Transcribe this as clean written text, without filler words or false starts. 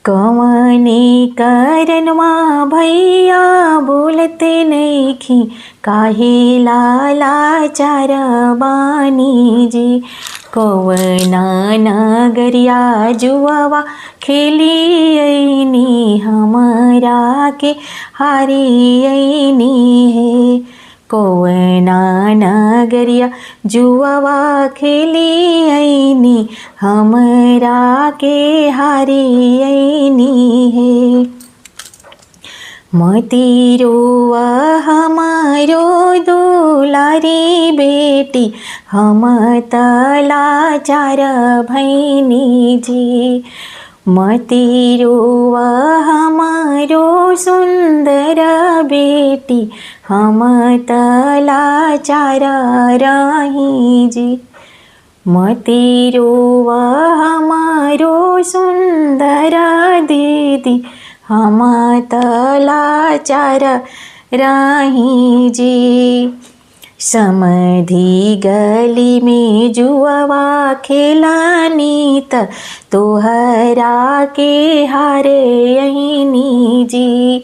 कवने करनवा भैया बोलते नैखी, काहे लाचार बानी जी। कवना नगरिया जुआवा खेली अइनी, हमरा के हारी अइनी है। कवना नगरिया जुआवा खेली अइनी, हमरा के हारी अइनी है। मती रोवा हमारो दुलारी बेटी, हम त लाचार भैनी जी। मती रोवा हमारो सुंदर बेटी, हम त लाचार रही जी। मती रोवा हमारो सुंदर दीदी, हम त लाचार रही जी। समधी गली में जुआवा खेलानी त, तोहरा के हारे अइनी जी।